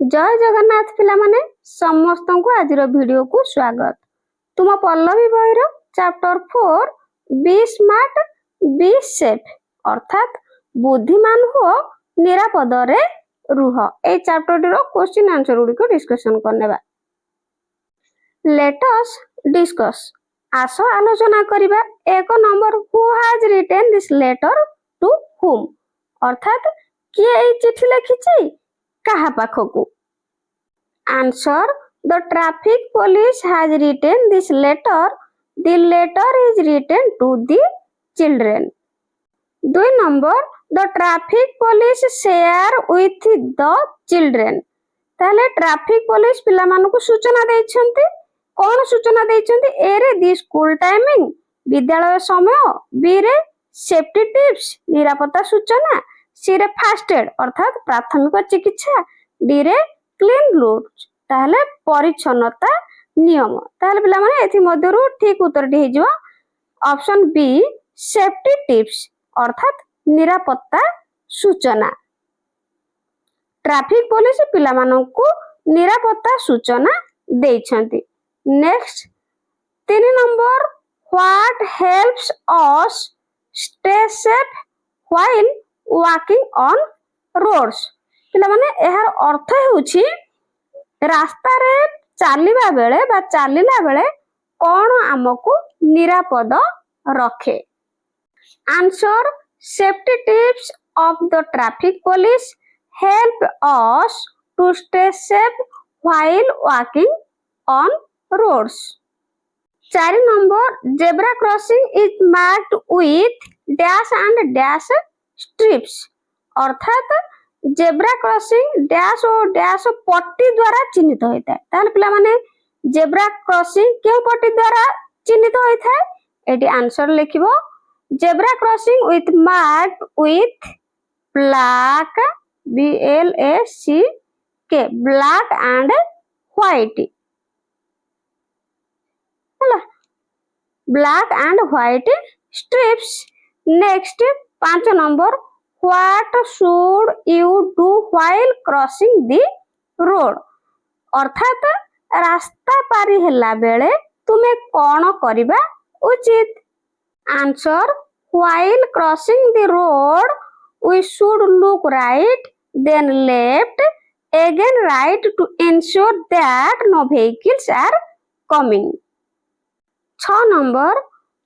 जय जगन्नाथ पिला माने समस्त को आज वीडियो को स्वागत। तुम पल्लवी बहिर chapter 4 be smart be safe अर्थात बुद्धिमान हो निरापद रे रुह ए चैप्टर रो क्वेश्चन आंसर गुडी को डिस्कशन करनेबा। लेट अस डिस्कस आसो आलोचना करिबा। एक number who has written this letter to whom अर्थात किए ए चिठी लिखिछि कहा पाखकु। Answer the traffic police has written this letter the letter is written to the children. 2 number the traffic police share with the children ताले traffic police पिला मानको सूचना दैछन्ती। कोन सूचना दैछन्ती? ए रे दी स्कूल टाइमिंग विद्यालय समय, बी रे सेफ्टी टिप्स निरापत्ता सूचना, सी रे फर्स्ट एड अर्थात प्राथमिक चिकित्सा, डी रे क्लीन रूल्स ताले परिच्छन्नता नियम। ताले पिला माने एथि मध्यरु ठीक उत्तर डी हेजिवो ऑप्शन बी सेफ्टी टिप्स अर्थात निरापत्ता सूचना। ट्रैफिक पुलिस पिला माननकु निरापत्ता सूचना दैछन्ती। Next 3 number what helps us stay safe while walking on roads पिला माने एहार अर्थ हेउछि रास्ता रे चालिबा बेले बा चालिला बेले कोन हमकु निरापद रखे। Answer safety tips of the traffic police help us to stay safe while walking on roads. 4 number zebra crossing is marked with dash and dash stripes अर्थात जेब्रा क्रॉसिंग डैश और डैश पट्टी द्वारा चिन्हित होता है। ताले पिला माने जेब्रा क्रॉसिंग क्यों पट्टी द्वारा चिन्हित होता है? एटी आंसर लिखिबो zebra crossing with marked with black BLACK black and white हला black and white stripes. Next 5 number What should you do while crossing the road अर्थात रास्ता पारी हेला बेले तुमे कोन करिबा उचित। Answer while crossing the road we should look right then left again right to ensure that no vehicles are coming। 6 number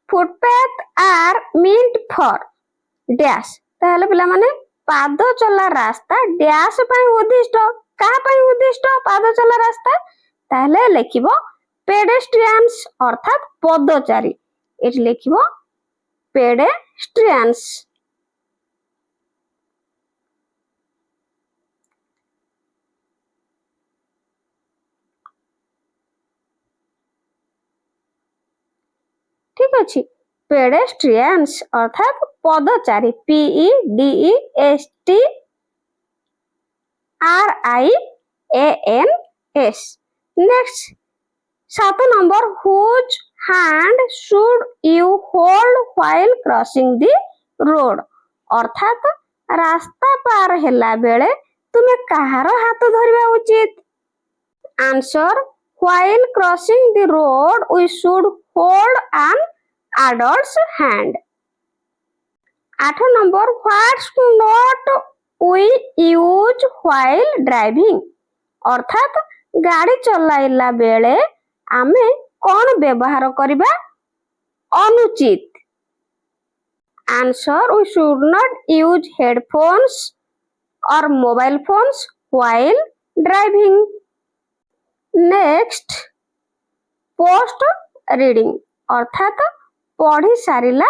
footpath are meant for dash ताहले पिला माने पाद चला रास्ता डैश पई उद्दिष्ट का पई उद्दिष्ट पाद चला रास्ता ताहले लिखिबो पेडेस्ट्रियंस अर्थात पदचारी एठी लिखिबो पेडेस्ट्रियंस। ठीक अछि पेडेस्ट्रियंस अर्थात पदचारी PEDESTRIANS। Next 7 number whose hand should you hold while crossing the road अर्थात रास्ता पार हेला बेले तुमे कहार हाथ धरिबा उचित। Answer while crossing the road we should hold an adult's hand। 8 number what not we use while driving अर्थात गाड़ी चलाइला बेले आमे कोन व्यवहार करिबा अनुचित। Answer we should not use headphones or mobile phones while driving। Next post reading अर्थात पढ़ी सारिला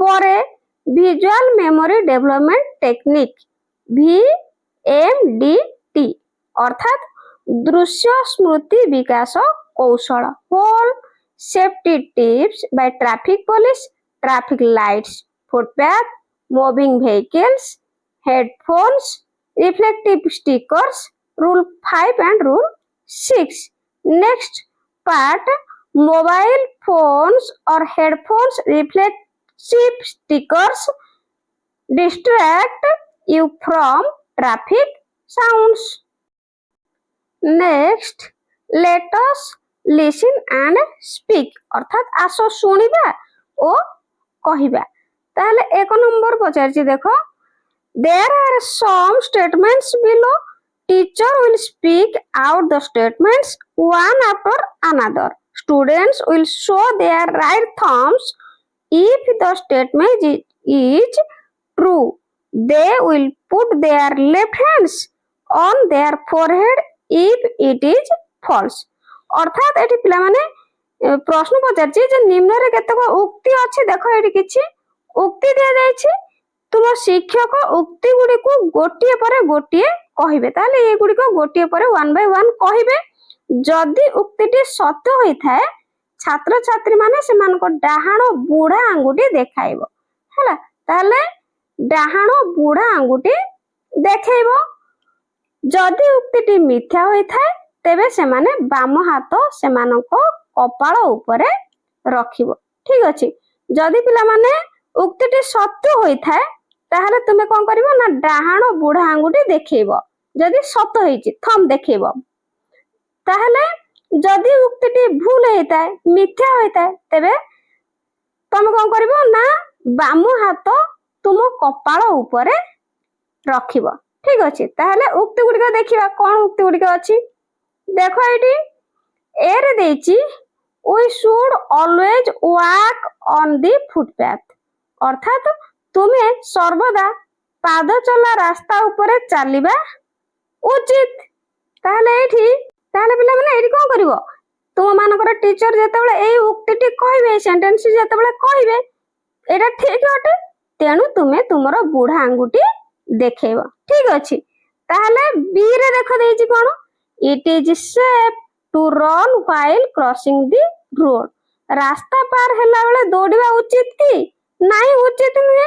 परे visual memory development technique VMDT अर्थात दृश्य स्मृति विकास कौशल। Whole safety tips by traffic police traffic lights footpath moving vehicles headphones reflective stickers rule 5 and rule 6। Next part mobile phones और headphones reflective stickers distract you from traffic sounds। Next let us listen and speak अर्थात आस शुणिबा ओ कहिबा ताहले एक number पचारछि देखो there are some statements below teacher will speak out the statements one after another students will show their right thumbs if the statement is true they will put their left hands on their forehead if it is false अर्थात एठी पिला माने प्रश्न पचारछि जे निम्न रे केतक उक्ति अछि देखो एठी किछि उक्ति दिया जायछि तुम शिक्षक उक्ति गुडी को गोटिए पर गोटिए कहिबे ताले ए गुडी को गोटिए पर वन बाय वन कहिबे जदि उक्तिटी सत्य होई थाए छात्र छात्री माने सेमान को डाहाणो बुढ़ा आंगुठी देखाइबो हला ताले डाहाणो बुढ़ा आंगुठी देखाइबो जदि उक्तिटी मिथ्या होई थाए तेबे सेमाने बाम हाथ सेमानको कपाळ उपरे रखिबो ठीक अछि जदि पिला माने उक्तिटी सत्य होई थाए ताहले तुमे कोन करिवो ना डाहाणो बुढ़ा आंगुठी देखेइबो जदि सत्य होईछि थम देखेइबो ताहले जदि उक्तिटी भूल होइताए मिथ्या होइताए तेबे तुम कोन करिवो ना बाम हाथ तुम कपाळ उपरे रखिबो ठीक अछि ताहले उक्ति गुडी को देखिबा कोन उक्ति गुडी को अछि देखो एटी ए रे देछि we should always walk on the footpath अर्थात तुमे सर्वदा पाद चला रास्ता ऊपर चलिबा उचित ताहले एठी ताहले पिला माने एठी कोन करिवो तुम मानकर टीचर जेतेबेले एई उक्तिटी कहिबे सेंटेंस जेतेबेले कहिबे एटा ठीक हटे तेनु तुमे तुमरो बुढ़ा आंगुठी देखेबो ठीक अछि ताहले बी रे देखो देछि कोन it is safe to run while crossing the road रास्ता पार हैला बेले दौड़िबा उचित की नाही उचित नुहे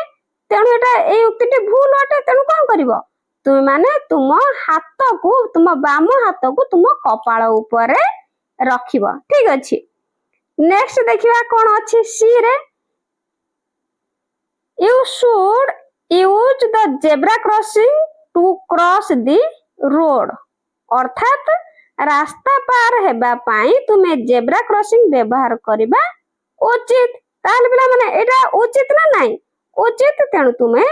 तेनु एटा एई उक्तिटी भूल हटे तेनु कोन करिवो तुम माने तुम हाथ को तुम बाम हाथ को तुम कपाळ ऊपरे रखिबो ठीक अछि नेक्स्ट देखिबा कोन अछि सी रे you should use the zebra crossing to cross the road अर्थात रास्ता पार हेबा पाई तुमे जेब्रा क्रॉसिंग व्यवहार करिबा उचित ताल पिला माने एटा उचित ना नाही उचित तेनु तुमे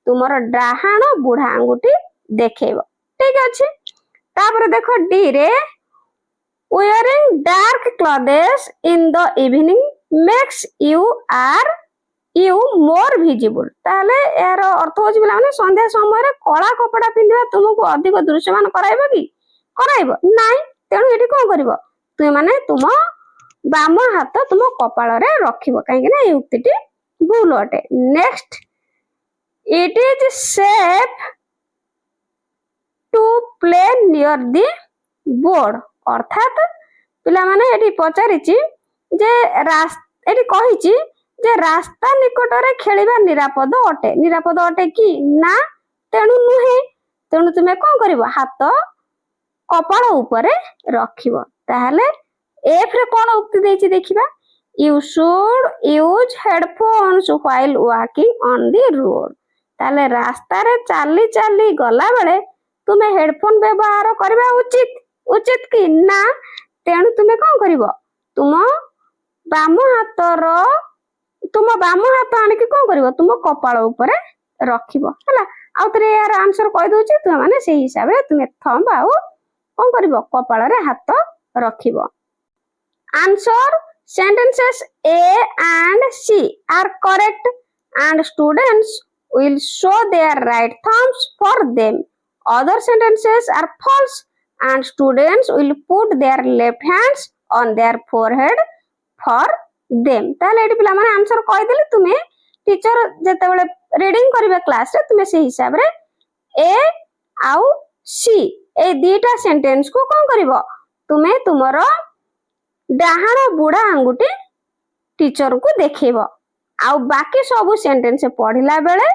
तुमर डाहाण बुढ़ा आंगुठी देखेबो ठीक अछि तापर देखो डी रे wearing dark clothes in the evening makes you more visible ताले यार अर्थ होछि बिला माने संध्या समय रे कला कपड़ा पिंधिबा तुमको अधिक दृश्यमान कराइबो की कराइबो नाही तेनु एठी कोन करिवो तुय माने तुम बाम हाथ तुम कपाळ रे रखिबो काहे कि ना ए उक्तिटी भूल हटे next it is safe to play near the board अर्थात पिला माने एठी पचारिछि जे एठी कहिछि जे रास्ता निकट रे खेलिबा निरापद अटे की ना तेनु नुहे तेनु तुमे कोन करिवो हाथ कपाळ ऊपरे रखिबो ताहले एफ रे कोन उक्ति देछि देखिबा you should use headphones while walking on the road ताले रास्ता रे चाली चाली गला बेले तुमे हेडफोन व्यवहार करबा उचित की ना तेनु तुमे कोन करिवो तुम बाम हाथ आनि कि कोन करिवो तुम कपाळ ऊपरे रखिबो हला आ तरे यार आंसर कहि दोछि तुमे माने सेही हिसाब रे तुमे थंब आउ कोन करिवो कपाळ रे हाथ रखिबो answer sentences A and C are correct and students will show their right thumbs for them other sentences are false and students will put their left hands on their forehead for them ताले eighty पिला माने answer कहि देले तुमे teacher जते बेले reading करिवे class रे तुमे से हिसाब रे ए आउ सी ए दीटा सेंटेंस को कोन करिवो तुमे तुमरो डाहाण बुढ़ा आंगुठी टीचर को देखेबो आ बाकी सब सेंटेंस पढ़िला बेले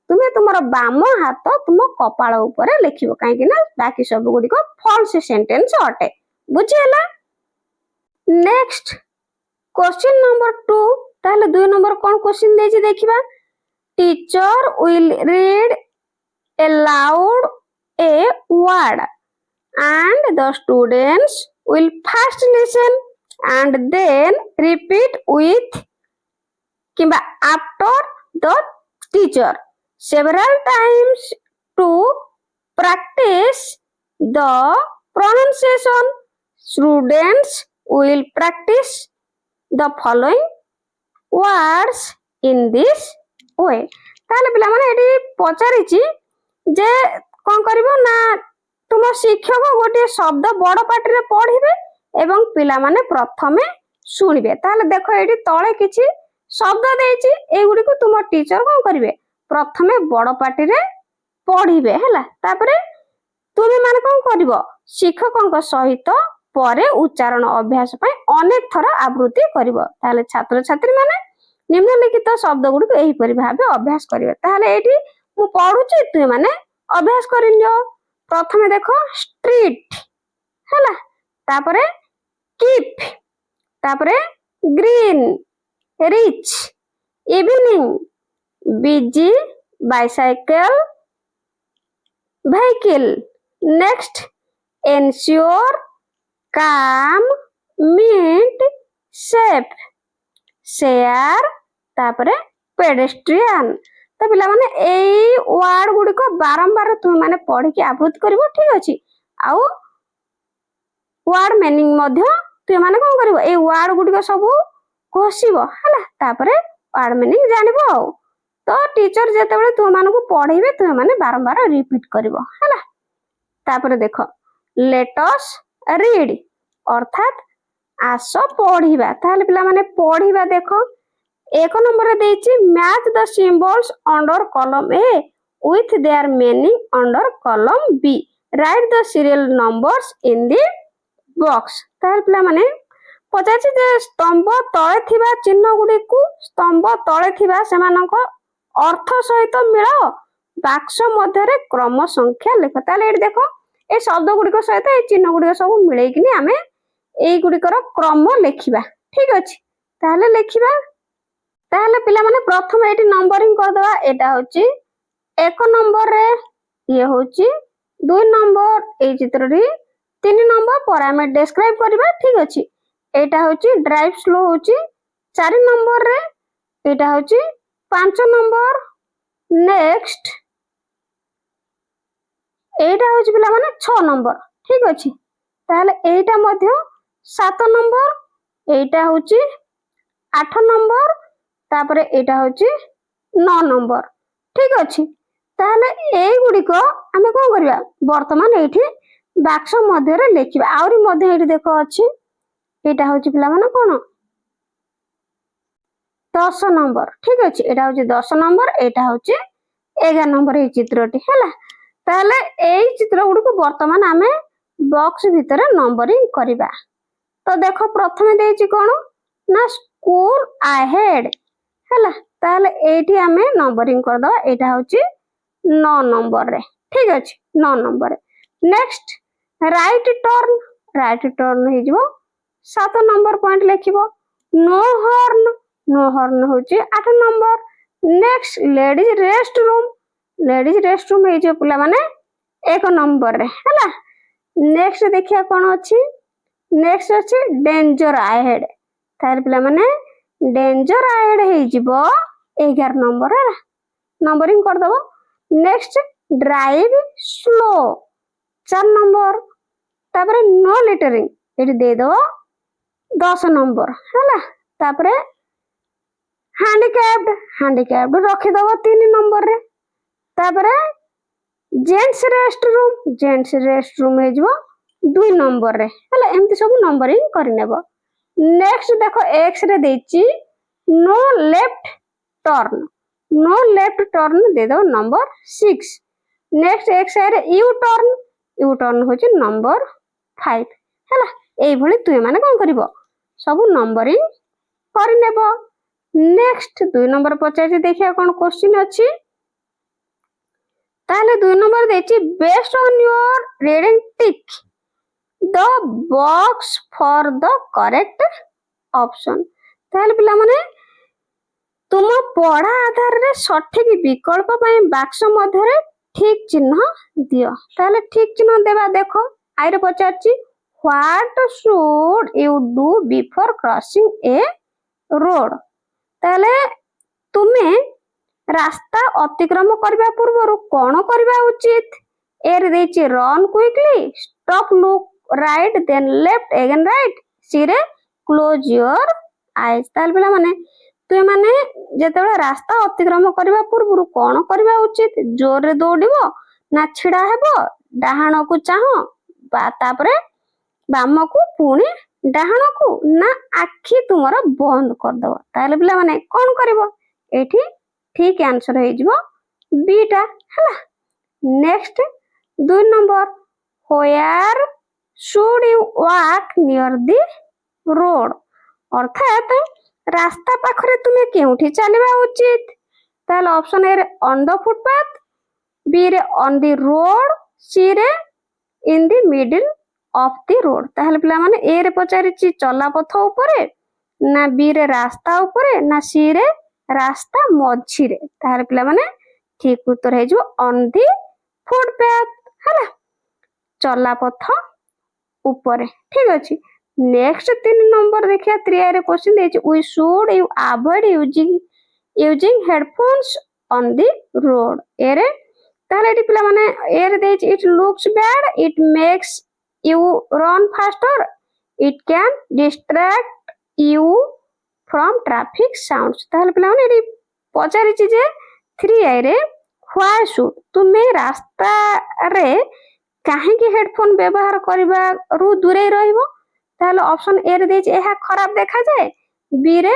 तुमे तुमरो बाम हाथ तुम कपाळ ऊपर लिखिबो काहे कि ना बाकी सब गुडी को फॉल्स सेंटेंस अटे बुझियला नेक्स्ट क्वेश्चन नंबर 2 ताले 2 नंबर कोन क्वेश्चन देछि देखिबा teacher will read aloud a word and the students will first listen and then repeat with किंबा after the teacher several times to practice the pronunciation. Students will practice the following words in this way. ତାହେଲେ ପିଲାମାନେ ଏଠି ପଚାରିଛି ଯେ କଣ କରିବ ନା ତୁମ ଶିକ୍ଷକ ଗୋଟିଏ ଶବ୍ଦ ବଡ଼ ପାଟିରେ ପଢିବେ ଏବଂ ପିଲାମାନେ ପ୍ରଥମେ ଶୁଣିବେ। ତାହେଲେ ଦେଖ ଏଠି ତଳେ କିଛି ଶବ୍ଦ ଦେଇଛି, ଏଗୁଡିକୁ ତୁମ ଟିଚର କଣ କରିବେ ପ୍ରଥମେ ବଡ଼ ପାଟିରେ ପଢିବେ ହେଲା। ତାପରେ ତୁମେ ମାନେ କଣ କରିବ ଶିକ୍ଷକଙ୍କ ସହିତ ପରେ ଉଚ୍ଚାରଣ ଅଭ୍ୟାସ ପାଇଁ ଅନେକ ଥର ଆବୃତ୍ତି କରିବ। ତାହେଲେ ଛାତ୍ରଛାତ୍ରୀ ମାନେ ନିମ୍ନଲିଖିତ ଶବ୍ଦ ଗୁଡ଼ିକୁ ଏହିପରି ଭାବେ ଅଭ୍ୟାସ କରିବେ। ତାହେଲେ ଏଇଠି ମୁଁ ପଢୁଛି ତୁମେ ମାନେ ଅଭ୍ୟାସ କରିନିଅ। ପ୍ରଥମେ ଦେଖ ଷ୍ଟ୍ରିଟ୍ ହେଲା, ତାପରେ କିପ୍, ତାପରେ green, reach, evening, busy, bicycle, vehicle. Next, ensure, calm, mint, safe, share, ତାପରେ pedestrian। ତ ପିଲାମାନେ ଏଇ ୱାର୍ଡ ଗୁଡ଼ିକ ବାରମ୍ବାର ତୁମେ ମାନେ ପଢିକି ଆବୃତ୍ତି କରିବ, ଠିକ ଅଛି। ଆଉ ୱାର୍ଡ ମିନିଂ ମଧ୍ୟ ତୁମେ ମାନେ କଣ କରିବ ଏଇ ୱାର୍ଡ ଗୁଡ଼ିକ ସବୁ ଘୋଷିବ ହେଲା। ତାପରେ ୱାର୍ଡ ମିନିଂ ଜାଣିବ ଆଉ। ତ टीचर ଯେତେବେଳେ ତୁମ ମାନଙ୍କୁ ପଢେଇବେ ତୁମେ ମାନେ ବାରମ୍ବାର ରିପିଟ୍ କରିବ ହେଲା। ତାପରେ ଦେଖ let us read ଅର୍ଥାତ୍ ଆସ ପଢିବା। ତାହେଲେ ପିଲାମାନେ ପଢିବା ଦେଖ 1 ନମ୍ବରରେ ଦେଇଛି match the symbols under column A with their meaning under column B. Write the serial numbers in the box. ତାହେଲେ ପିଲାମାନେ ପଚାରିଛି ଯେ ସ୍ତମ୍ଭ ତଳେ ଥିବା ଚିହ୍ନ ଗୁଡ଼ିକୁ ସ୍ତମ୍ଭ ତଳେ ଥିବା ସେମାନଙ୍କ अर्थ सहित मिल बाक्स मध्य क्रम संख्या लिख। ताले एठी देखो ए शब्द गुड़िक सहित ए चिन्ह गुड़िक सब मिलैकिनी आमे एई गुड़िकर क्रम लिखिबा, ठीक अछि। ताले लिखिबा, ताले पिला माने प्रथम एठी नंबरिंग कर दवा। एटा होची 1 नंबर रे, ये होची 2 नंबर ए चित्र री 3 नंबर पर आमे डिस्क्राइब करबा, ठीक अछि। एटा होची ड्राइव स्लो होची 4 नंबर रे, एटा होची 5 नंबर। नेक्स्ट एटा होची पिला माने 6 नंबर, ठीक अछि। ताले एटा मध्य 7 नंबर, एटा होची 8 नंबर, तापरे एटा होची 9 नंबर, ठीक अछि। ताले एई गुडी को हमें कोन करबा वर्तमान एठी बाक्स मध्य रे लिखिबा। आउरी मध्य एठी देखो अछि, एटा होची पिला माने कोन 10 नंबर, ठीक अछि। एटा होची 10 नंबर, एटा होची 11 नंबर ए चित्रटी हैला। ताले एई चित्र गुडी को वर्तमान आमे बॉक्स भीतर नंबरिंग करिबा। तो देखो प्रथमे देछि कोन ना स्कूल अहेड हैला। ताले एठी आमे नंबरिंग कर दो। एटा होची 9 नंबर रे, ठीक अछि 9 नंबर रे। Next right turn, right turn हे जिवो 7 नंबर पॉइंट लिखिबो। नो हॉर्न, नो हॉर्न होची 8 number. Next ladies rest room, ladies rest room हे जे पुला माने 1 नंबर रे हैला। नेक्स्ट देखिया कोन अछि, नेक्स्ट अछि डेंजर अहेड। तार पुला माने डेंजर अहेड हे जिवो 11 नंबर हैला, नंबरिंग कर दबो। Next drive slow 4 number. तापरे नो लिटरिंग एठी दे दो 10 नंबर हैला। तापरे हैंडीकैप्ड, हैंडीकैप्ड रखि दबो 3 नंबर रे। तापरे gents rest room, gents rest room हे जिवो 2 नंबर रे हैला। एमती सब नंबरिंग करि नेबो। नेक्स्ट देखो एक्स रे देछि no left turn, no left turn दे दो नंबर 6। नेक्स्ट एक्स रे यू टर्न, यू टर्न होछि नंबर 5 हैला। एई भली तुय माने कोन करिवो सब नंबरिंग करि नेबो। नेक्स्ट 2 नंबर पचाइछि देखिया कोन क्वेश्चन अछि। ताले 2 नंबर देछि based on your reading tick the box for the correct option. ताले पिला माने तुम पढ़ा आधार रे सठिक विकल्प पई बाक्स मध्य रे ठीक चिन्ह दियो। ताले ठीक चिन्ह देबा देखो ଆଇରେ ପଚାରିଛି what should you do before crossing a road? ତାହେଲେ ତୁମେ ରାସ୍ତା ଅତିକ୍ରମ କରିବା ପୂର୍ବରୁ କଣ କରିବା ଉଚିତ? ଏରେ ଦେଇଛି run quickly, stop, look right, then left, again right, ସିରେ close your eyes। ତାହେଲେ ପିଲାମାନେ ତୁମେମାନେ ଯେତେବେଳେ ରାସ୍ତା ଅତିକ୍ରମ କରିବା ପୂର୍ବରୁ କଣ କରିବା ଉଚିତ? ଜୋରରେ ଦୌଡ଼ିବ ନା ଛିଡା ହେବ, ଡାହାଣକୁ ଚାହଁ ବା ତାପରେ ବାମକୁ ପୁଣି ଡାହାଣକୁ, ନା ଆଖି ତୁମର ବନ୍ଦ କରିଦବ? ତାହେଲେ ପିଲାମାନେ କଣ କରିବ? ଏଠି ଠିକ ଆନ୍ସର ହେଇଯିବ ବିଟା ହେଲା। Next 2 number where should you walk near the road? ଅର୍ଥାତ ରାସ୍ତା ପାଖରେ ତୁମେ କେଉଁଠି ଚାଲିବା ଉଚିତ? ତାହେଲେ ଅପସନ ଏ ରେ ଅନ୍ ଦ ଫୁଟପାଥ, ବି ରେ ଅନ୍ ଦି ରୋଡ, ସି ରେ in the middle of the road. ତାହେଲେ ପିଲାମାନେ ଏ ରେ ପଚାରିଛି ଚଲାପଥ ଉପରେ, ନା ବି ରେ ରାସ୍ତା ଉପରେ, ନା ସି ରେ ରାସ୍ତା ମଝିରେ? ତାହେଲେ ପିଲାମାନେ ଠିକ ଉତ୍ତର ହେଇଯିବ ଅନ୍ ଦି ଫୁଟପାଥ ହେଲା, ଚଲାପଥ ଉପରେ। ଠିକ ଅଛି। ନେକ୍ସଟ 3 ନମ୍ବର ଦେଖିବା 3 ରେ କ୍ୱେଶ୍ଚନ ଦେଇଛି we should you avoid using headphones on the road? ଏରେ ତାହେଲେ ଏଠି ପିଲାମାନେ ଏରେ ଦେଇଛି it looks bad, it makes you run faster, it can distract you from traffic sounds। ତାହେଲେ ପିଲାମାନେ ଏଠି ପଚାରିଛି ଯେ 3 ରେ why should ତୁମେ ରାସ୍ତାରେ କାହିଁକି ହେଡଫୋନ ବ୍ୟବହାର କରିବାରୁ ଦୂରେଇ ରହିବ? ତାହେଲେ ଅପସନ ଏ ରେ ଦେଇଛି ଏହା ଖରାପ ଦେଖାଯାଏ, ବି ରେ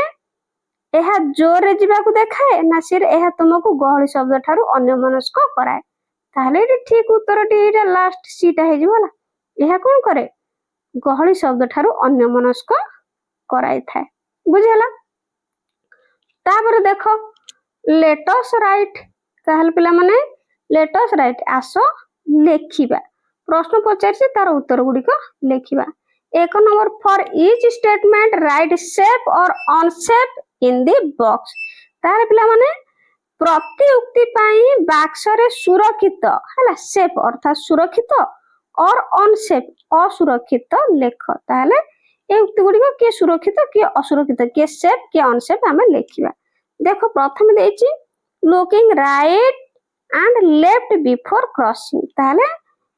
ଏହା ଜୋରରେ ଯିବାକୁ ଦେଖାଏ, ନା ସି ରେ ଏହା ତୁମକୁ ଗହଳି ଶବ୍ଦ ଠାରୁ ଅନ୍ୟମନସ୍କ କରାଏ? ତାହେଲେ ଏଠି ଠିକ ଉତ୍ତରଟି ଏଇଟା ଲାଷ୍ଟ ସିଟା ହେଇଯିବ ହେଲା। ଏହା କଣ କରେ? ଗହଳି ଶବ୍ଦ ଠାରୁ ଅନ୍ୟମନସ୍କ କରାଇଥାଏ। ବୁଝିହେଲା? ତାପରେ ଦେଖ let us write। ତାହେଲେ ପିଲାମାନେ let us write, ଆସ ଲେଖିବା। ପ୍ରଶ୍ନ ପଚାରିଛି ତାର ଉତ୍ତର ଗୁଡିକ ଲେଖିବା। 1 number for each statement write safe or unsafe in the box. ତାହେଲେ ପିଲାମାନେ ପ୍ରତି ଉକ୍ତି ପାଇଁ ବାକ୍ସରେ ସୁରକ୍ଷିତ ହେଲା, ସେଫ୍ ଅର୍ଥାତ ସୁରକ୍ଷିତ, ଅର୍ ଅନସେଫ୍ ଅସୁରକ୍ଷିତ ଲେଖ। ତାହେଲେ এই ଉକ୍ତି ଗୁଡିକ କିଏ ସୁରକ୍ଷିତ କିଏ ଅସୁରକ୍ଷିତ, କିଏ ସେଫ୍ କିଏ ଅନସେଫ୍ ଆମେ ଲେଖିବା। ଦେଖ ପ୍ରଥମେ ଦେଇଛି looking right and left before crossing. ତାହେଲେ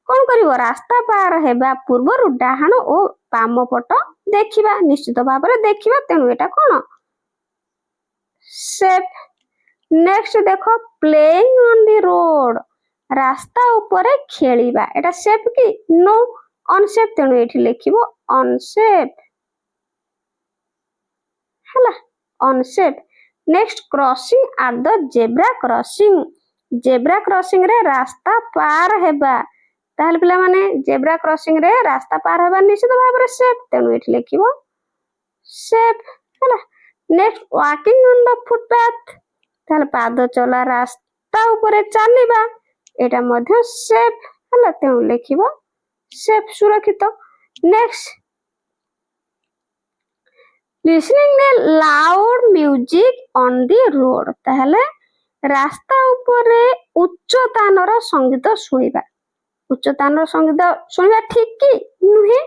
କଣ କରିବ? ରାସ୍ତା ପାର ହେବା ପୂର୍ବରୁ ଡାହାଣ ଓ ବାମ ପଟ ଦେଖିବା, ନିଶ୍ଚିତ ଭାବରେ ଦେଖିବା, ତେଣୁ ଏଟା କଣ? ସେଫ୍। ନେକ୍ସଟ ଦେଖ ପ୍ଲେଇଂ ଅନ୍ ଦି ରୋଡ, ରାସ୍ତା ଉପରେ ଖେଳିବା, ଏଟା ସେଫ୍ କି? नो, ଅନସେଫ୍, ତେଣୁ ଏଠି ଲେଖିବ ଅନସେଫ୍ ହେଲା, unsafe. Next crossing at the zebra crossing, zebra crossing ରେ ରାସ୍ତା ପାର ହେବା। ତାହେଲେ ପିଲାମାନେ ଜେବ୍ରା କ୍ରସିଂ ରେ ରାସ୍ତା ପାର ହେବା ନିଶ୍ଚିତ ଭାବରେ ସେଫ୍, ତେଣୁ ଏଠି ଲେଖିବ ସେଫ୍ ହେଲା। Next walking on the footpath, ତାହେଲେ ପାଦ ଚଲା ରାସ୍ତା ଉପରେ ଚାଲିବା, ଏଟା ମଧ୍ୟ ସେଫ୍ ହେଲା, ତେଣୁ ଲେଖିବ ସେଫ୍, ସୁରକ୍ଷିତ। Next listening a loud music on the road, ତାହେଲେ ରାସ୍ତା ଉପରେ ଉଚ୍ଚତାନର ସଙ୍ଗୀତ ଶୁଣିବା, ଉଚ୍ଚତାନର ସଙ୍ଗୀତ ଶୁଣିବା ଠିକ କି ନୁହେଁ,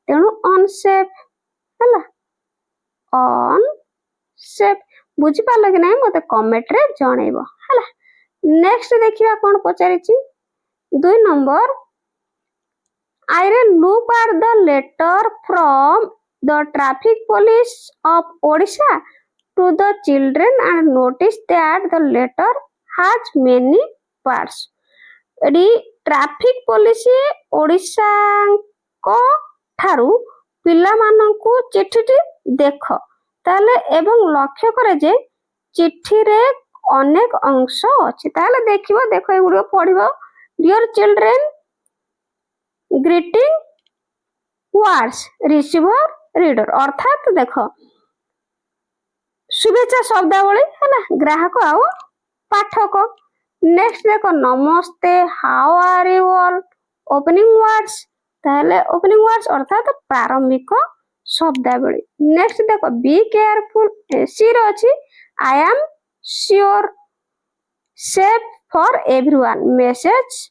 ତେଣୁ ଅନସେଫ୍ ହେଲା, ଅନସେଫ୍। ବୁଝିପାରିଲ କି ନାହିଁ ମତେ କମେଣ୍ଟରେ ଜଣେଇବ ହେଲା। ନେକ୍ସଟ ଦେଖିବା କଣ ପଚାରିଛି 2 ନମ୍ବର ଆଇରେ look at the letter from the traffic police of Odisha to the children and notice that the letter has many parts। ଏଠି ଟ୍ରାଫିକ ପୋଲିସ ଓଡିଶା ଠାରୁ ପିଲାମାନଙ୍କୁ ଚିଠିଟି ଦେଖ। ତାହେଲେ ଏବଂ ଲକ୍ଷ୍ୟ କରେ ଯେ ଚିଠିରେ ଅନେକ ଅଂଶ ଅଛି। ତାହେଲେ ଦେଖିବ, ଦେଖ ଏଗୁଡିକ ପଢିବ। Deer children, greeting words, receiver, reader, ଅର୍ଥାତ ଦେଖ शुभेच्छा शब्दावली है ना, ग्राहक आओ पाठक। नेक्स्ट देखो नमस्ते, how are you all, opening words, ताहले ओपनिंग वर्ड्स अर्थात प्रारंभिक शब्दावली। नेक्स्ट देखो बी केयरफुल, सी रो अछि I am sure, safe for everyone, message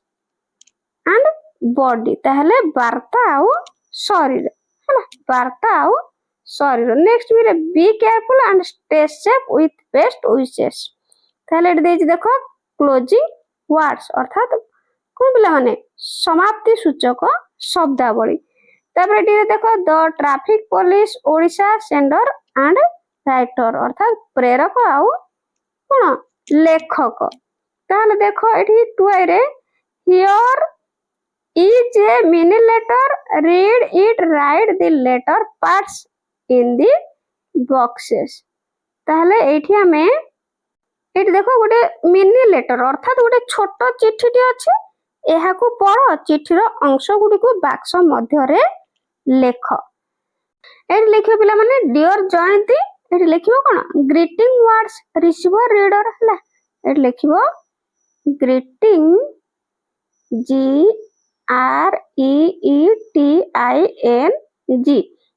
and body ताहले वार्ता आउ शरीर है वार्ता आउ शरीर next be careful and stay safe with best wishes ताहले एट देछि देखो क्लोजिंग वर्ड्स अर्थात कोन पिला माने समाप्ति सूचक शब्दावली तापर एटी देखो the traffic police Odisha sender and writer अर्थात प्रेरक आउ कोन लेखक ताहले देखो एटी 2 रे here is a mini letter read it write the letter parts in the boxes ताहले एठी हमें एठी देखो गोटे मिनी लेटर अर्थात गोटे छोट चिठीटी अछि एहा को पढ़ चिठीर अंश गुडी को बाक्स मध्य रे लेख एठी लिखियो पिला माने डियर जयंती एठी लिखियो कोन ग्रीटिंग वर्ड्स रिसीवर रीडर हला एठी लिखियो ग्रीटिंग जी REETING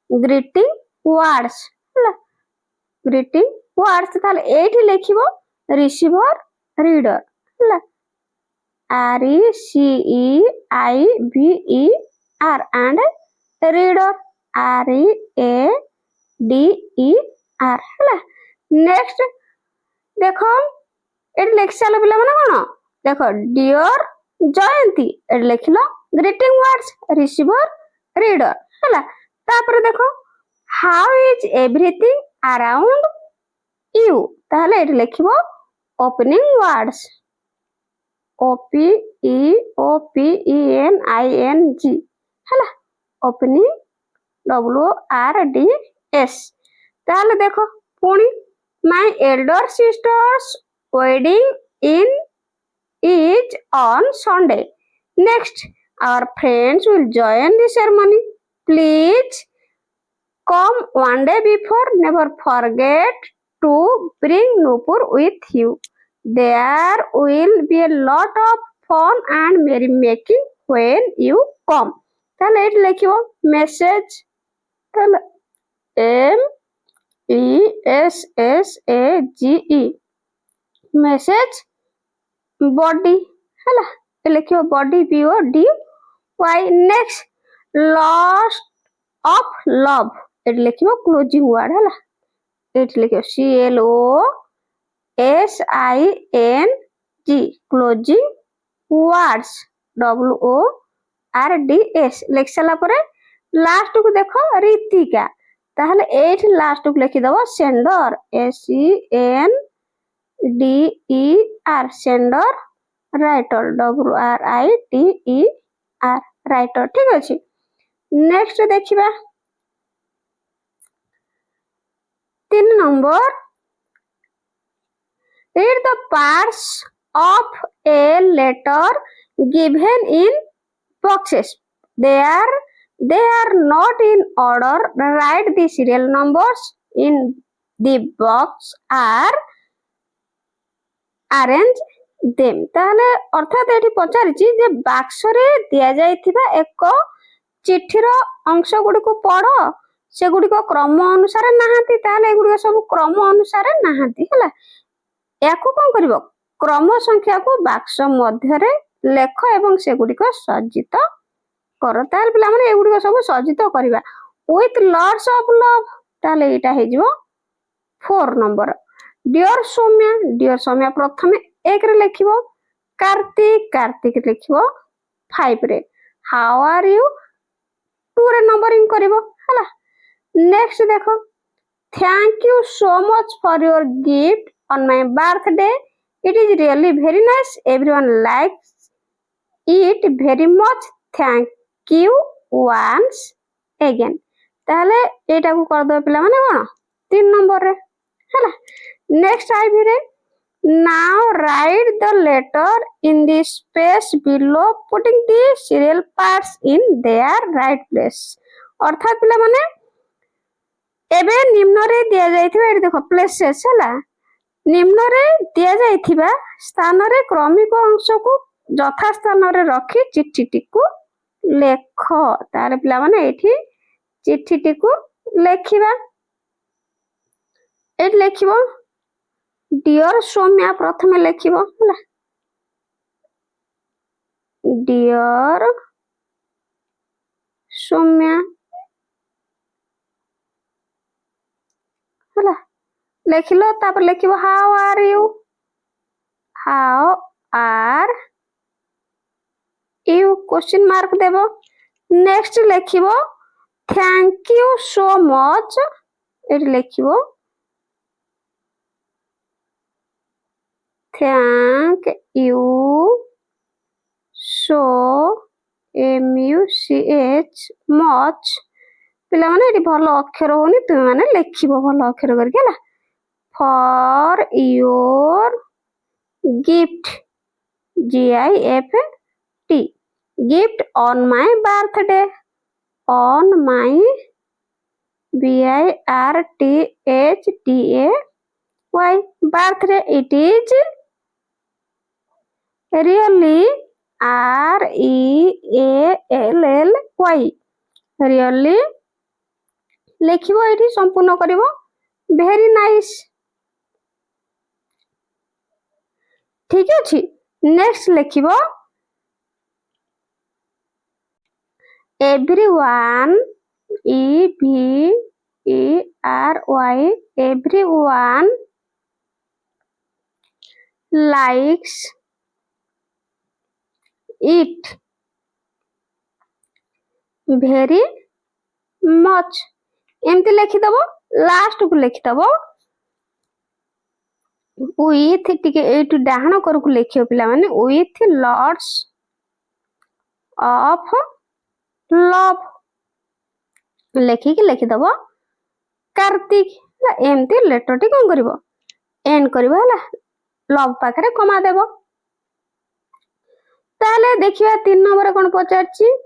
greeting words greeting words ताले एठी लिखिबो रिसीवर रीडर हला RECEIVER एंड रीडर READER हला नेक्स्ट देखो एठी लिख साल पिला माने कोन देखो डियर जयंती एठी लिखलो ग्रीटिंग वर्ड्स रिसीवर रीडर हला तापर देखो how is everything around you ताहले एठी लिखिबो ओपनिंग वर्ड्स OPENING हला ओपनिंग WORDS ताहले देखो पुणी my Elder sisters wedding in is on Sunday. Next, our friends will join the ceremony. Please come one day before. Never forget to bring Nupur with you. There will be a lot of fun and merrymaking when you come. ताले eight लिखियो message ताले MESSAGE message body हला लिखियो body BODY next lost of love at लिखियो closing word हला eight लिखियो CLOSING closing words WORDS लिख साला परे लास्ट को देखो रीतिका ताहले एट लास्ट को लिखि दबो sender SENDER sender writer WRITER writer ठीक अछि नेक्स्ट देखिबा 3 number read the parts of a letter given in boxes they are not in order write the serial numbers in the box are arrange them ताहले अर्थात एठी पचारिछि जे box रे दिया जायथिबा एक चिठीर अंश गुडी को पढ़ से गुडी को क्रम अनुसार नाहांती ताहले गुडी सब क्रम अनुसार नाहांती हला याकू कोन करबो क्रम संख्या को बाक्स मध्य रे लेख एवं से गुडी को सज्जित कर ताहले पिला माने ए गुडी को सब सज्जित करबा with lots of love ताहले एटा हे जिवो 4 नंबर डियर सौम्या प्रथमे 1 रे लिखिबो कार्तिक लिखिबो 5 रे हाउ आर यू 2 रे नंबरिंग करिवो हला नेक्स्ट देखो thank you so much for your gift on my birthday it is really very nice everyone likes it very much thank you once again ताहले एटा को कर दो पिला माने कोन 3 नंबर रे हला नेक्स्ट आइबी रे now write the letter in the space below putting the serial parts in their right place अर्थात पिला माने एबे निम्न रे दिया जायथिबा एठी देखो प्लेसेस हला निम्न रे दिया जायथिबा स्थान रे क्रमिक अंश को यथा स्थान रे रखी चिठीटी को लेख तारे पिला माने एठी चिठीटी को लेखिबा एठी लेखिबो डियर सौम्या प्रथमे लिखिबो हला डियर ସୌମ୍ୟା ହେଲା ଲେଖିଲ ତାପରେ ଲେଖିବ how are you question mark देव नेक्स्ट लेखिबो थैंक यू सो मच एटी लेखिबो thank you so MUCH much पिला माने एटी भलो अक्षर होनी तुम माने लेखिबो भलो अक्षर करके हला for your gift GIFT gift on my birthday on my BIRTHDAY birthday it is really REALLY really लेखिबो एठी संपूर्ण करिवो very nice ठीक अछि next लेखिबो everyone EVERY everyone likes it very much एमती लिखिदबो लास्ट को लिखिदबो with टिके एटु डाहण करकु लिखियो पिला माने with lots of love लेखि कि लिखिदबो कार्तिक एमती लेटर टी कोन करबो एंड करबो हला लव पाखरे कमा देबो ताले देखिबा 3 नंबर कोन पचारची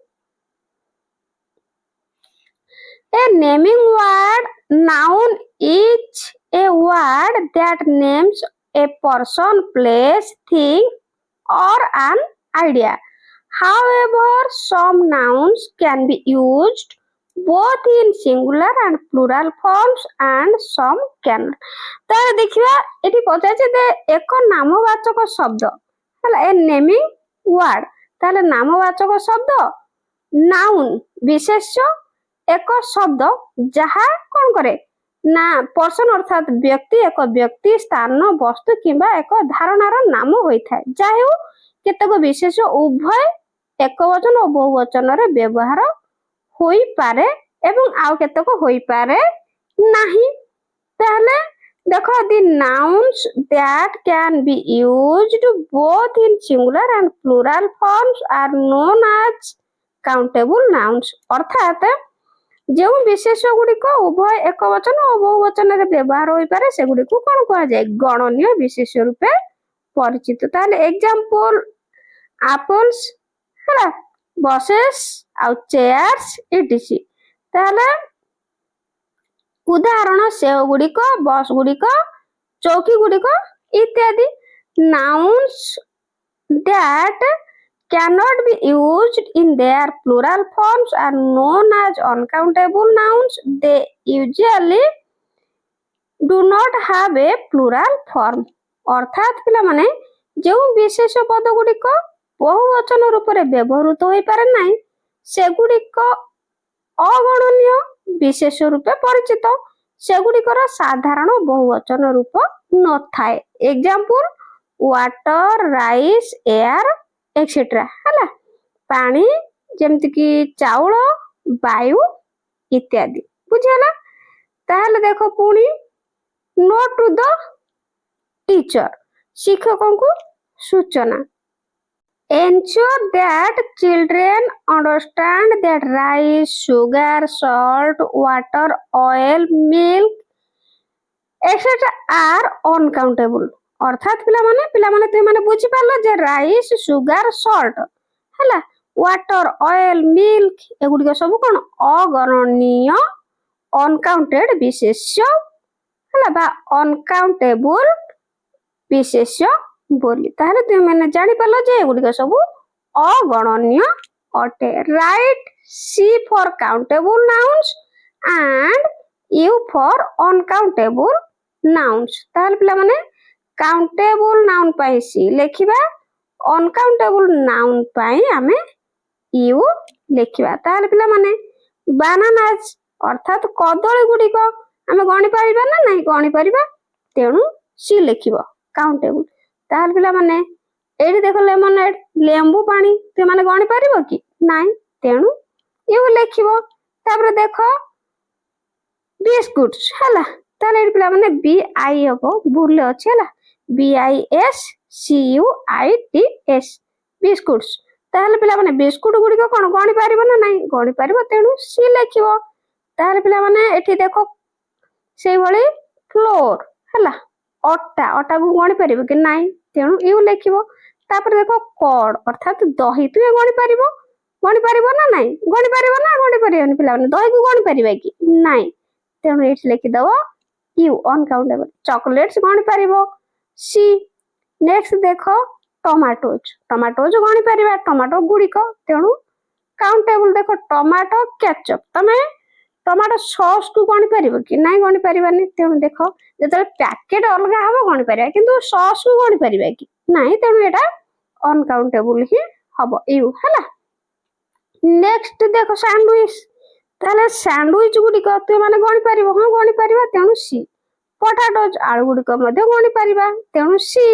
A naming word noun is a word that names a person, place, thing or an idea. However, some nouns can be used both in singular and plural forms and some cannot. तो देखिबा एठी पचाचे दे एक नामवाचक शब्द हला ए naming word ताले नामवाचक शब्द noun विशेष्य एक शब्द जहा कोन करे ना पर्सन अर्थात व्यक्ति एक व्यक्ति स्थान वस्तु किंबा एक धारणार नाम होई थाए जाहेउ केतक विशेष उभय एकवचन और बहुवचन रे व्यवहार होई पारे एवं आउ केतक होई पारे नाही ताहले देखो the nouns that can be used both in singular and plural forms are known as countable nouns अर्थात जो विशेष गुड़िक उभय एक वचन और बहुवचन रे व्यवहार होई पारे से गुड़ी को कोन कहा जाय गणनीय विशेष रूपे परिचित ताले एग्जांपल एप्पल्स हला बसेस आ चेयर्स इटीसी ताले उदाहरण से गुड़िक बस गुड़िक चौकी गुड़िक इत्यादि nouns that cannot be used in their plural forms are known as uncountable nouns. They usually do not have a plural form. अर्थात पिला माने जो विशेष पद गुड़िक बहुवचन रूप रे व्यवहृत होई पारे नाही से गुड़िक अगणनीय विशेष रूपे परिचित से गुड़िकर साधारण बहुवचन रूप न थाए example water rice air etcetera हला पानी जेमति कि चाउल वायु इत्यादि बुझियला ताहले देखो पुनी नोट टू द टीचर शिक्षकों को सूचना ensure that children understand that rice sugar salt water oil milk etc are uncountable अर्थात पिला माने तुम माने बुझी पालो जे राइस सुगर सॉल्ट हला वाटर ऑयल मिल्क एगुडी सब कोन अगणनीय अनकाउंटेड विशेष्य हला बा अनकाउंटेबल विशेष्य बोली ताहले तुम माने जानि पालो जे एगुडी सब अगणनीय अटे write C for countable nouns and U for uncountable nouns ताहले पिला माने काउंटेबल नाउन पाई सी लेखिबा अनकाउंटेबल नाउन पाई आमे यू लिखिबा ताहले पिला माने बानानाज अर्थात कदली गुड़िक आम गणी पारिबा ना नहीं गणी पारिबा तेणु सी लिखिबो काउंटेबल ताहले पिला माने एठी देखो लेमनेड लेंबू पानी ते माने गणी पारिबो कि नहीं तेणु यू लिखिबो तापर देखो बिस्कुट्स हला ताहले एठी पिला माने बी आई हबो भूल अछि हला B I S C U I T S biscuits ताहले पिला माने बिस्कुट गुडी को कोन गणी पारिबो ना नहीं गणी पारिबो तेणु सी लिखिबो ताहले पिला माने एठी देखो सेई भली फ्लोर हला अटा अटा को गणी पारिबो कि नहीं तेणु यू लिखिबो तापर देखो कॉर्ड अर्थात दही तु गणी पारिबो ना नहीं गणी पारिबो ना गणी पारिबोनी पिला माने दही को गणी पारिबा कि नहीं तेणु एठी लिखि दबो यू अनकाउंटेबल चॉकलेट्स गणी पारिबो सी नेक्स्ट देखो टमाटोज गणी पारिबा टमाटो गुडी को तेणु काउंटेबल देखो टमाटो केचप तमे टमाटो सॉस को गणी पारिबो कि नहीं गणी पारिबानी तेणु देखो जेतले पैकेट अलगा हबो गणी पारिबा किंतु सॉस को गणी पारिबा कि नहीं तेणु एटा अनकाउंटेबल ही हबो यू हला नेक्स्ट देखो सैंडविच ताले सैंडविच गुडी को ते माने गणी पारिबो हां गणी पारिबा तेणु सी पोटैटोज आलू गुडी को मध्ये गणी पारिबा तेणु सी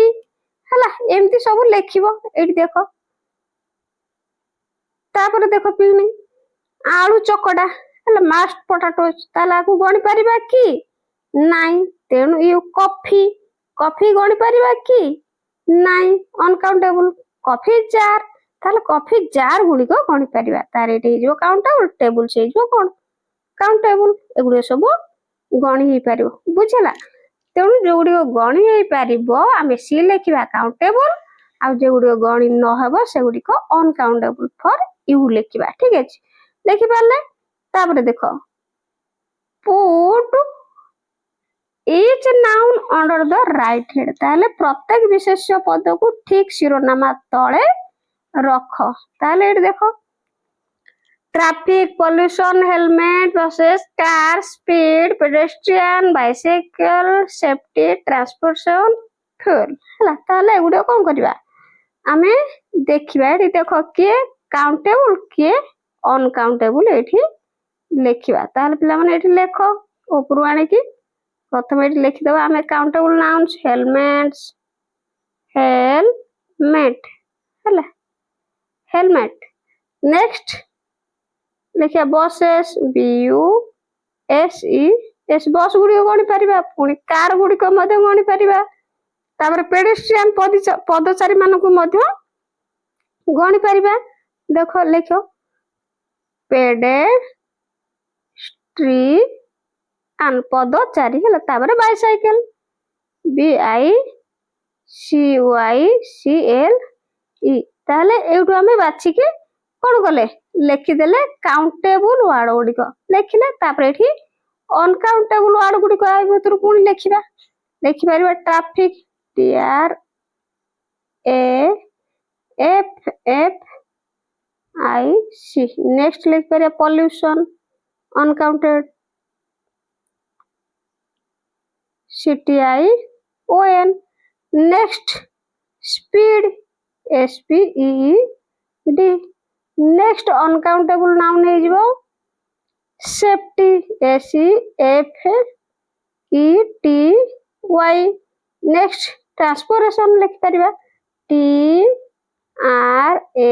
हला एमती सब लिखिबो एठी देखो तापर देखो पिनी आलू चकड़ा हला मास्ट पोटैटोज ताला को गणी पारिबा कि नहीं तेणु यू कॉफी गणी पारिबा कि नहीं अनकाउंटेबल कॉफी जार ताले कॉफी जार गुडी को गणी पारिबा तार एठी जो काउंटेबल टेबल से जो कोन काउंटेबल एगुडी सब गणी ही पारिबो बुझला तेणु जो गुडी को गणी ही पारिबो आमे सी लिखिबा काउंटेबल आ जो गुडी को गणी न हबो से गुडी को अनकाउंटेबल फॉर यू लिखिबा ठीक अछि लिखि पाले तापर देखो put each noun under the right head ताले प्रत्येक विशेष्य पद को ठीक शिरोनामा तळे रख ताले एठी देखो traffic pollution helmet buses car speed pedestrian bicycle safety transportation fuel हला ताले एगुडे कोन करबा आमे देखिबा एठी देखो के काउंटेबल के अनकाउंटेबल एठी लिखिबा ताले पिला माने एठी लेखो ऊपर आने की प्रथम एठी लिखि दबा आमे काउंटेबल नाउन्स हेलमेट हला हेलमेट नेक्स्ट लिखिया buses B U S E S bus गुडी गणी पारिबा पुनी कार गुडी को मध्ये गणी पारिबा तापर पेडेस्ट्रियन पदचारी मानको मध्ये गणी पारिबा देखो लिखो पेडेस्ट्रियन पदचारी हला तापर bicycle B I C Y C L E ताले एउटो हमें बाछि के कोन गले लिखि देले काउंटेबल वर्ड गुडी को लिखिले तापर एठी अनकाउंटेबल वर्ड गुडी को आइ भीतर कोन लिखिबा लिखि पारिबा traffic T R A F F I C next लिख पारिबा pollution uncounted C T I O N next speed S P E D next uncountable noun हे जिवो safety S E F E T Y next transportation लिख परिबा T R A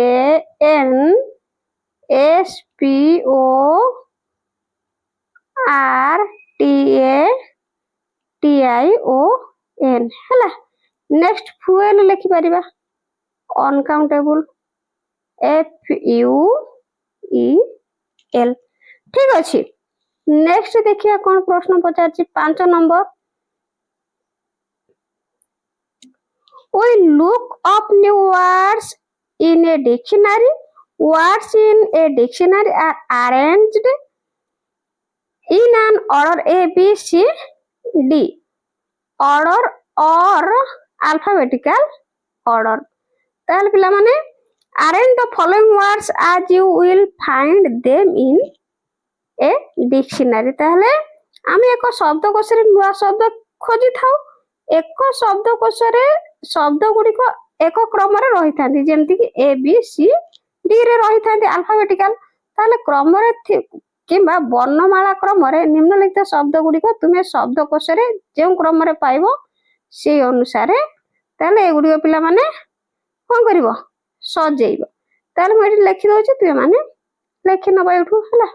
N S P O R T A T I O N हला next fuel लिख परिबा uncountable F U E L ठीक अछि next देखिया कोन प्रश्न पचारछि 5 number we look up new words in a dictionary words in a dictionary are arranged in an order A B C D order or alphabetical order ताल पिला माने arrange the following words as you will find them in a dictionary ताहले आमे एको शब्दकोश रे नुवा शब्द खोजि थाउ एको शब्दकोश रे शब्द गुडी को एको क्रम रे रहि थांती जेमति कि A B C ଡି ରେ ରହିଥାନ୍ତି ଆଲଫାବେଟିକାଲ। ତାହେଲେ କ୍ରମରେ କିମ୍ବା ବର୍ଣ୍ଣମାଳା କ୍ରମରେ ନିମ୍ନଲିଖିତ ଶବ୍ଦ ଗୁଡ଼ିକ ତୁମେ ଶବ୍ଦକୋଷରେ ଯେଉଁ କ୍ରମରେ ପାଇବ ସେଇ ଅନୁସାରେ ତାହେଲେ ଏଗୁଡ଼ିକ ପିଲାମାନେ କ'ଣ କରିବ ସଜେଇବ। ତାହେଲେ ମୁଁ ଏଠି ଲେଖିଦେଉଛି, ତୁମେ ମାନେ ଲେଖିନେବ ଏଇଠୁ ହେଲା।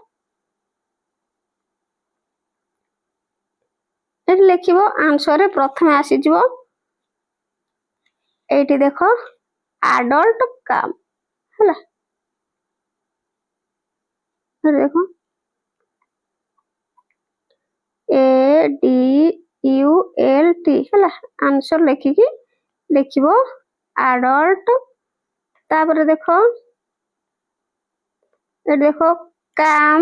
ଏଠି ଲେଖିବ ଆନ୍ସରରେ ପ୍ରଥମେ ଆସିଯିବ এইটি দেখো adult কাম ହେଲା। দেখো ADULT ହେଲା। ଆନ୍ସର ଲେଖିକି ଲେଖିବ adult। ତାପରେ ଦେଖ ଏଠି ଦେଖ କାମ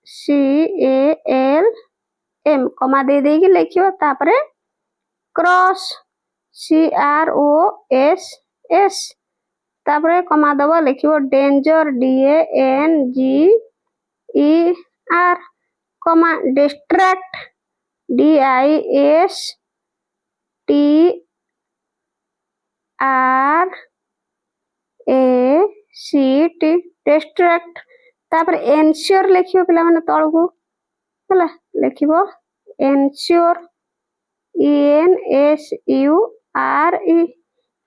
CALM କମା ଦେଇକି ଲେଖିବ। ତାପରେ କ୍ରସ୍ CROSS ତାପରେ କମା ଦବ ଲେଖିବ ଡେଞ୍ଜର DANGER କମା ଡିଷ୍ଟ୍ରାକ୍ଟ DISTRACT ଡିଷ୍ଟ୍ରାକ୍ଟ। ତାପରେ ଏନସିଓର ଲେଖିବ ପିଲାମାନେ ତଳକୁ ହେଲା। ଲେଖିବ ଏନସିଓର ENSURE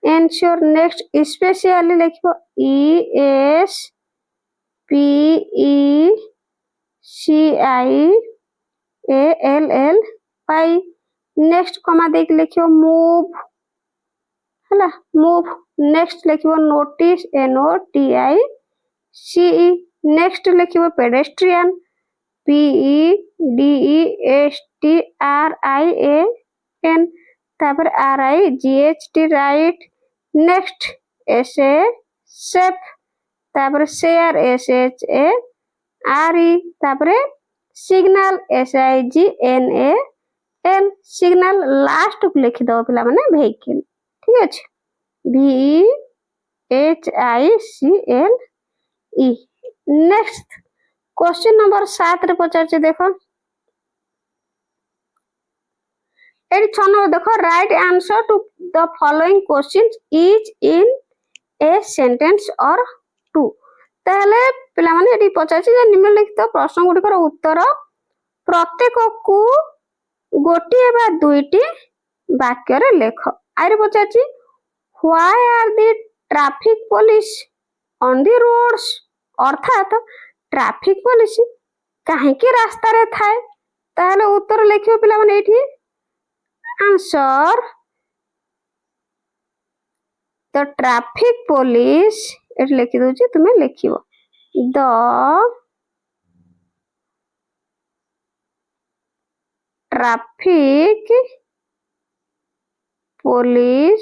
ଏନସିଓର। ନେକ୍ସଟ ସ୍ପେସିଆଲି ଲେଖିବ ESPECIALL ପାଇ। ନେକ୍ସଟ କମା ଦେଇକି ଲେଖିବ ମୁଭ ହେଲା ମୁଭ। ନେକ୍ସଟ ଲେଖିବ ନୋଟିସ NOTICE। ନେକ୍ସଟ ଲେଖିବ ପେଡେଷ୍ଟ୍ରିଆନ PEDESTRIAN ତାପରେ RIGHT ରାଇଟ୍। ନେକ୍ସଟ SEF ତାପରେ ସେୟାର SHARE ତାପରେ ସିଗ୍ନାଲ SIGNAL ସିଗ୍ନାଲ। ଲାଷ୍ଟକୁ ଲେଖିଦେବ ପିଲାମାନେ ଭେହିକିଲ। ଠିକ ଅଛି VEHICLE। ନେକ୍ସଟ क्वेश्चन नंबर 7 रे पचारछि देखो एडी 6 नंबर देखो right answer to the following questions is in a sentence और टू। ताहले पिला माने एडी पचारछि जे निम्नलिखित प्रश्न गुडिकर उत्तर प्रत्येक को गोटिए बा दुईटी वाक्य रे लेख। आइरे पचारछि why are the traffic police on the roads अर्थात ट्रैफिक पुलिस कहीं रास्ता रे थाए। ताहले उत्तर लिखियो पिला माने एठी आंसर द ट्रैफिक पुलिस एठी लिखि दोछि तुमे लिखिबो the traffic police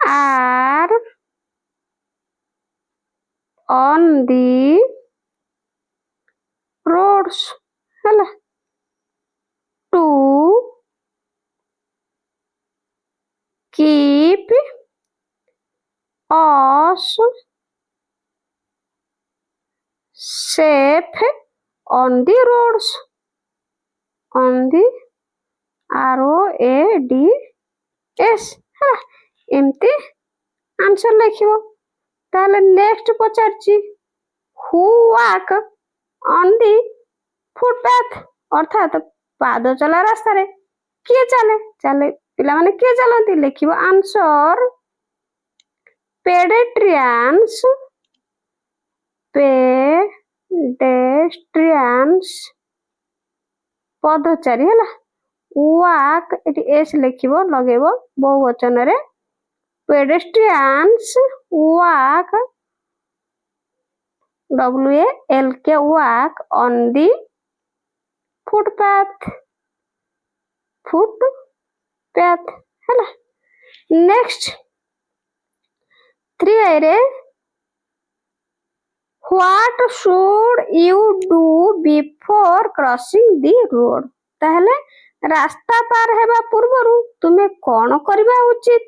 are on the roads ହେଲା to keep us safe on the roads on the ROADS ହେଲା। एमती आंसर लिखिबो। ताले नेक्स्ट पचारछि who walk on the footpath अर्थात पाद चला रास्ता रे किए चले चले पिला माने किए चलती लिखिबो आंसर पेडेस्ट्रियंस पदचारी हैला। वॉक एटी एस लिखिबो लगेबो बहुवचन रे pedestrians walk WALK walk on the footpath हैला। नेक्स्ट 3 रे what should you do before crossing the road। ताहले रास्ता पार हेबा पूर्वरु तुमे कोन करबा उचित।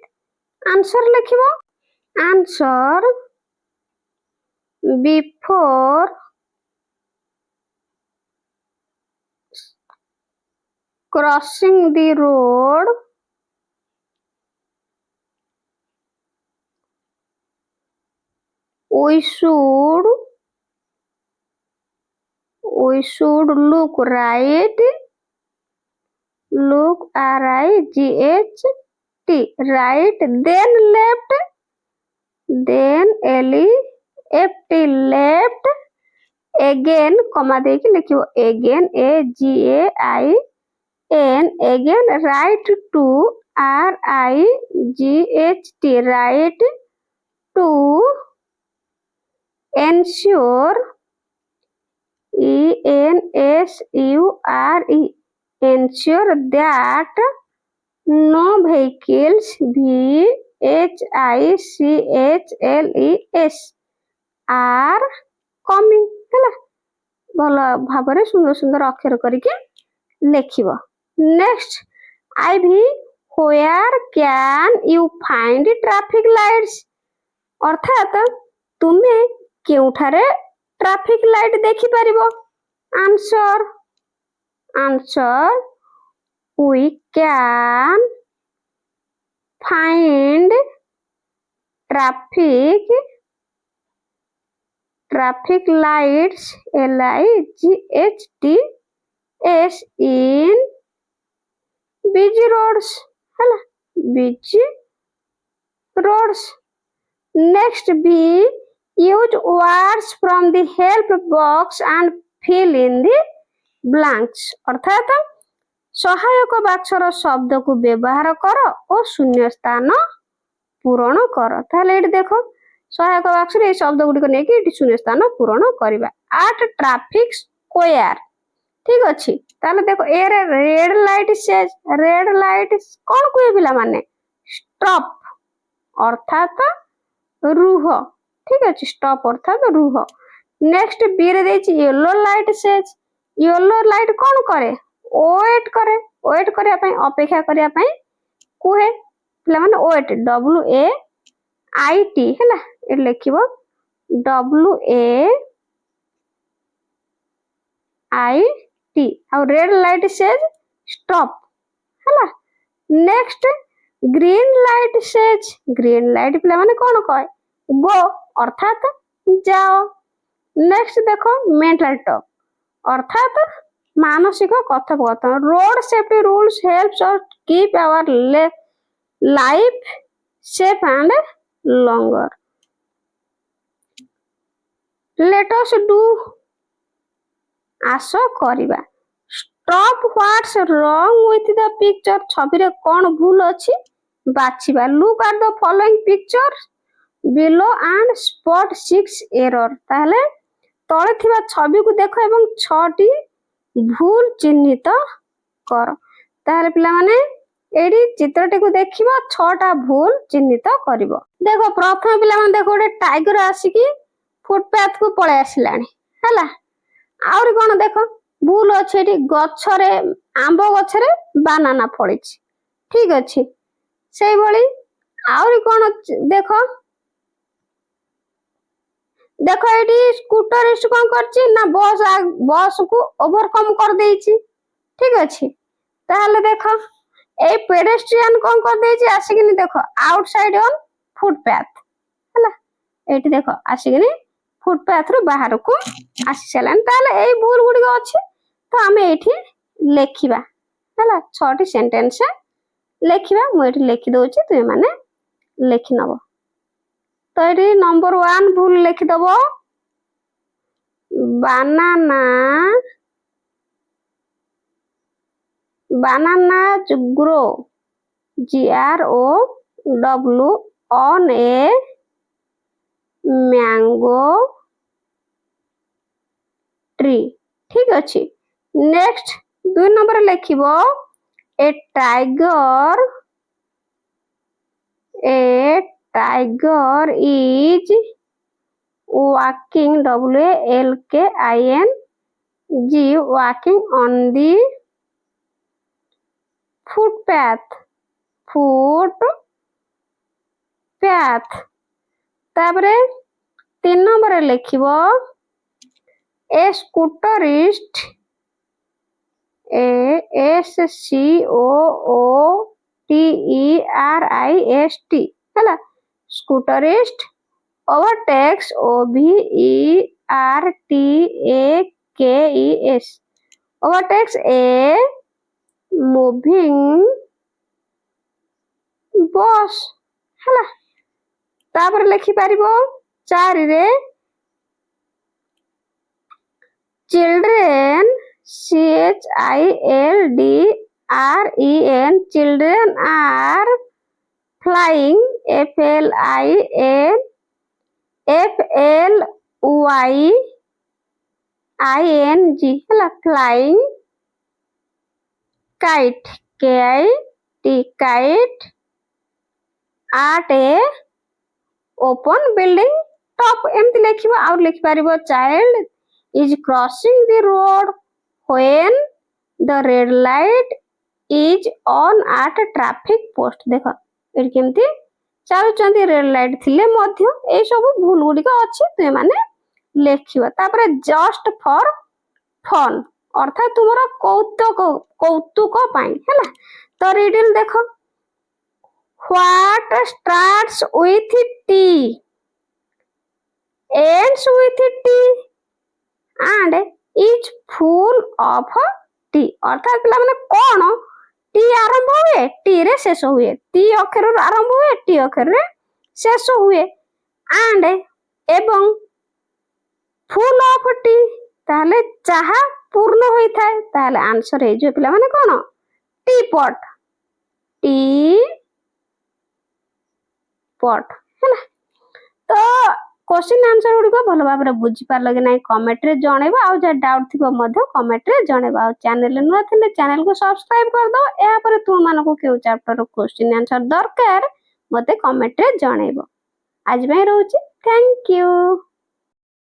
आंसर लिखिबो answer before crossing the road, we should look right, look right, right, then left, then left, left, again comma ଦେଇକି ଲେଖିବ again again, again, right to right, right, to ensure ensure, ensure that no vehicles vehicles are coming ହେଲା ଭଲ ଭାବରେ ସୁନ୍ଦର ସୁନ୍ଦର ଅକ୍ଷର କରିକି ଲେଖିବ next IV where can you find traffic lights ଅର୍ଥାତ ତୁମେ କେଉଁଠାରେ ଟ୍ରାଫିକ ଲାଇଟ ଦେଖିପାରିବ answer we can find traffic lights lights in busy roads ହେଲା busy roads next be use words from the help box and fill in the blanks ଅର୍ଥାତ ସହାୟକ ବାକ୍ସର ଶବ୍ଦକୁ ବ୍ୟବହାର କର ଓ ଶୂନ୍ୟ ସ୍ଥାନ ପୂରଣ କର ତାହେଲେ ଏଠି ଦେଖ ସହାୟକ ବାକ୍ସରେ এই ଶବ୍ଦ ଗୁଡ଼ିକ ନେଇକି ଏଠି ଶୂନ୍ୟ ସ୍ଥାନ ପୂରଣ କରିବା at traffic square ଠିକ ଅଛି ତାହେଲେ ଦେଖ ଏରେ ରେଡ ଲାଇଟ ସେଜ ରେଡ ଲାଇଟ କଣ କୁହେ ପିଲାମାନେ stop ଅର୍ଥାତ ରୁହ ଠିକ ଅଛି stop ଅର୍ଥାତ ରୁହ ନେକ୍ସଟ ବି ରେ ଦେଇଛି yellow light says yellow light କଣ କରେ wait କରେ wait କରିବା ପାଇଁ ଅପେକ୍ଷା କରିବା ପାଇଁ କୁହେ ପିଲାମାନେ wait w a i t ହେଲା ଏ ଲେଖିବ w a i t ଆଉ red light says stop ହେଲା next green light says green light ପିଲାମାନେ କଣ କହେ go ଅର୍ଥାତ ଯାଅ ନେକ୍ସଟ ଦେଖ mental talk ଅର୍ଥାତ ମାନସିକ কথୋପକଥନ road safety rules helps us keep our life safe and longer let us do ଆସ କରିବା stop what's wrong with the picture ଛବିରେ କଣ ଭୁଲ ଅଛି ବାଛିବା look at the following pictures below and spot 6 error ତାହେଲେ ତଳେ ଥିବା ଛବିକୁ ଦେଖ ଏବଂ 6ଟି ଭୁଲ ଚିହ୍ନିତ କର ତାହେଲେ ପିଲାମାନେ ଏଠି ଚିତ୍ରଟିକୁ ଦେଖିବ 6ଟା ଭୁଲ ଚିହ୍ନିତ କରିବ ଦେଖ ପ୍ରଥମେ ପିଲାମାନେ ଦେଖ ଗୋଟେ ଟାଇଗର ଆସିକି ଫୁଟପାଥ କୁ ପଳେଇ ଆସିଲାଣି ହେଲା ଆହୁରି କଣ ଦେଖ ଭୁଲ ଅଛି ଏଠି ଗଛରେ ଆମ୍ବ ଗଛରେ ବାନାନା ଫଳିଛି ଠିକ ଅଛି ସେଇଭଳି ଆହୁରି କଣ ଦେଖ ଦେଖ ଏଠି ସ୍କୁଟରିଷ୍ଟ କଣ କରିଛି ନା ବସ୍ କୁ ଓଭରକମ କରିଦେଇଛି ଠିକ ଅଛି ତାହେଲେ ଦେଖ এই পেডেস্ট্রিয়ান କଣ କରିଦେଇଛି ଆସିକିନି ଦେଖ ଆଉଟସାଇଡ ଅନ ଫୁଟପାଥ ହେଲା ଏଠି ଦେଖ ଆସିକିନି ଫୁଟପାଥ ରୁ ବାହାରକୁ ଆସି ସାରିଲାଣି ତାହେଲେ ଏଇ ଭୁଲ ଗୁଡ଼ିକ ଅଛି ତ ଆମେ ଏଠି ଲେଖିବା ହେଲା 6ଟି ସେଣ୍ଟେନ୍ସ ଲେଖିବା ମୁଁ ଏଠି ଲେଖି ଦଉଛି ତୁମେ ମାନେ ଲେଖି ନବ ତ ଏଠି ନମ୍ବର 1 ଭୁଲ ଲେଖି ଦବ bananas grow grow on a mango tree ठीक अछि नेक्स्ट 2 नंबर लिखिबो a tiger is walking walking on the footpath तापरे 3 नंबर लिखिबो a scooterist SCOOTERIST ହେଲା scooterist overtakes OVERTAKES overtakes a moving bus ହେଲା ତାପରେ ଲେଖିପାରିବ 4 ରେ children CHILDREN children are flying FLYING ହେଲା flying kite kite at a open building top ଏମିତି ଲେଖିବ ଆଉ ଲେଖିପାରିବ child is crossing the road when the red light is on at traffic post ଦେଖ ଏଠି କେମିତି ଚାଲୁଛନ୍ତି ରେଡ୍ ଲାଇଟ୍ ଥିଲେ ମଧ୍ୟ ଏଇ ସବୁ ଭୁଲ ଗୁଡ଼ିକ ଅଛି ତୁମେମାନେ ଲେଖିବ ତାପରେ ଜଷ୍ଟ ଫର ଫନ୍ ଅର୍ଥାତ ତୁମର କୌତୁକ ପାଇଁ ହେଲା ତ ରିଡିଲ ଦେଖ what starts with T ends with T and is full of T ଅର୍ଥାତ ପିଲାମାନେ କଣ ଟି ଆରମ୍ଭ ହୁଏ ଟି ରେ ଶେଷ ହୁଏ ଟି ଅକ୍ଷରରୁ ଆରମ୍ଭ ହୁଏ ଟି ଅକ୍ଷରରେ ଶେଷ ହୁଏ and ଏବଂ full of T ତାହେଲେ ଚାହା ପୂର୍ଣ୍ଣ ହୋଇଥାଏ ତାହେଲେ ଆନ୍ସର ହେଇଯିବ ପିଲାମାନେ କଣ ଟି ପଟ୍ ହେଲା ତ क्वेश्चन आंसर गुड़िक भल भाव बुझीपार कि ना कमेंट रे जनइब आउ जहाँ डाउट थी कमेंट रे जनइब आ चैनल नुआ थे चैनल को सब्सक्राइब करदो यापर तुम मानक क्यों चैप्टर क्वेश्चन आंसर दरकार मते कमेंट रे जनइब आज रोचे थैंक यू।